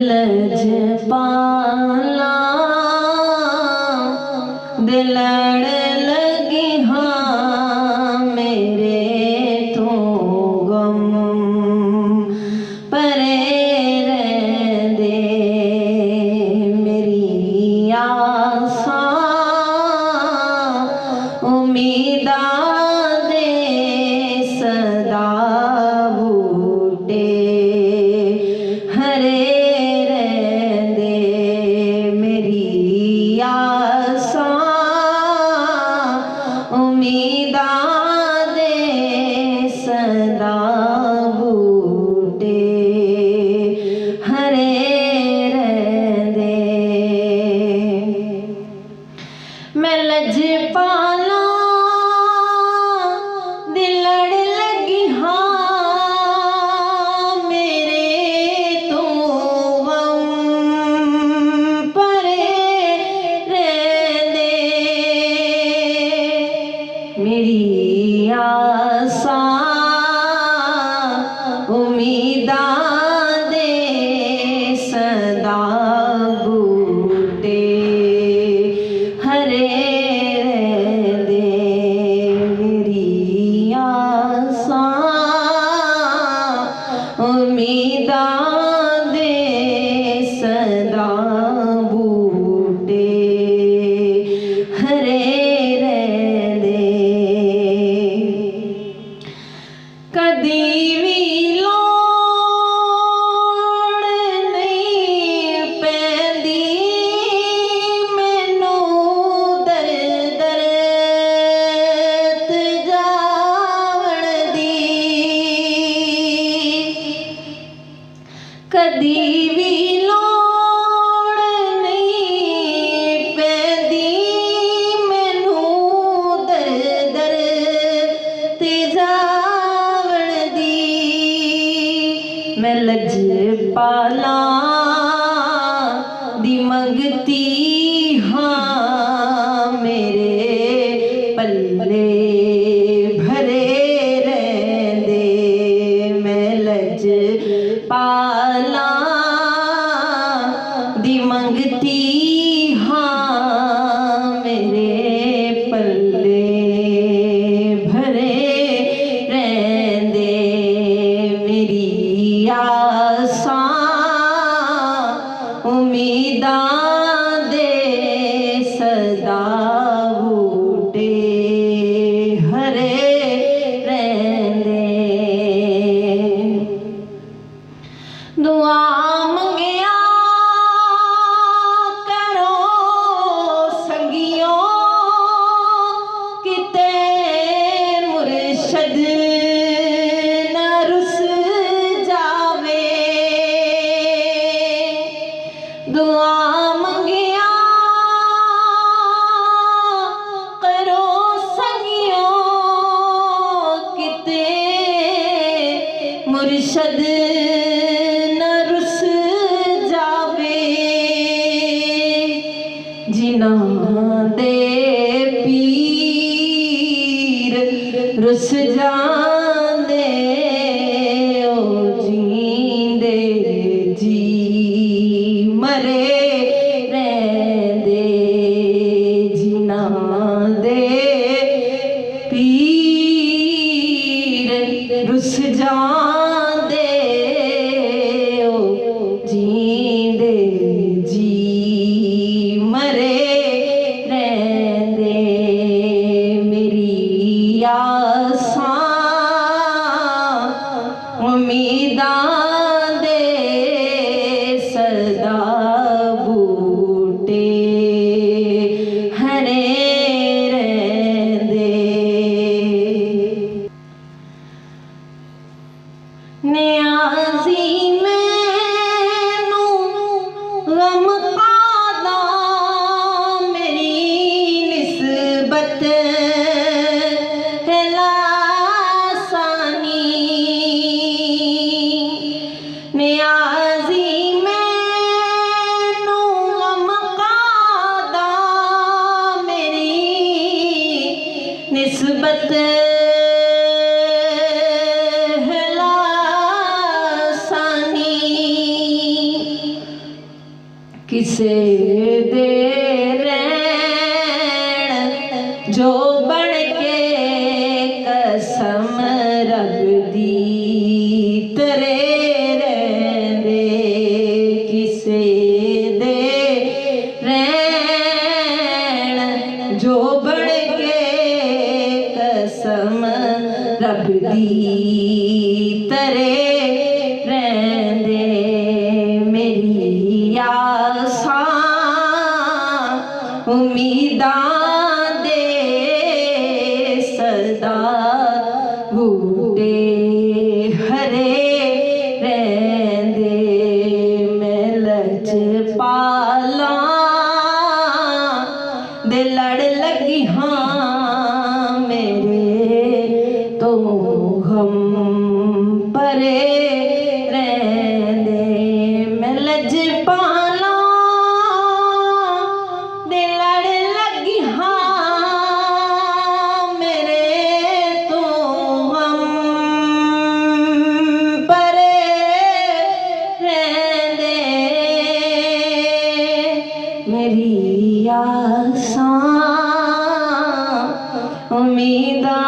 लजपाला दिलड़ लगी हाँ मेरे तो गम परे दे मेरी आसा उम्मीदा दे सदा बूटे हरे उम्मीदा दे सदा बूटे हरे रहंदे मैं लजपाला दिलड़ लगी हाँ मेरे तो गम परे रहंदे मेरी आसा उम्मीदा दे सदा बूटे हरे रहंदे मेरी आसा उम्मीदा दे सदा बूटे हरे कदी भी लोड़ नहीं पैंदी मैनू दर दर जावण दी कदी भी लोड़ नहीं पैंदी मैनू दर दर मैं लजपाला दी मंगती हाँ मेरे पल्ले भरे रहंदे मैं लजपाला दी मंगती हाँ मेरे पल्ले भरे रहंदे मेरी आसा उम्मीदा दे सदा बूटे हरे रहंदे दुआ मंगिया करो संगियों किते मुर्शद दुआ मंगिया करो संगियों किते मुर्शद न रुस जावे जिन्हां दे पीर रुस जांदे ओ जींदे जी मरे रहंदे जिन्हां दे पीर रुस जांदे ओ जींदे जी मरे रहंदे मेरी आसा उम्मीदा दे सदा बूटे हरे रहंदे नियाज़ी मैनू गम कादा मेरी निस्बत है लासानी नियाज़ी मैनू गम कादा मेरी निस्बत किसे दे रैण जो बन के कसम रब दी तरे रैंदे किसे दे रैण जो बन के कसम रब दी तरे रैंदे मेरी आसां उम्मीदां दे सदा बूटे हरे रैंदे मैं लजपालां दे लड़ लगी हाँ मेरे तो हम परे रैंदे मैं लजपालां दे लड़ लगी हाँ मेरे तो हम परे रैंदे मेरी आसां उम्मीदां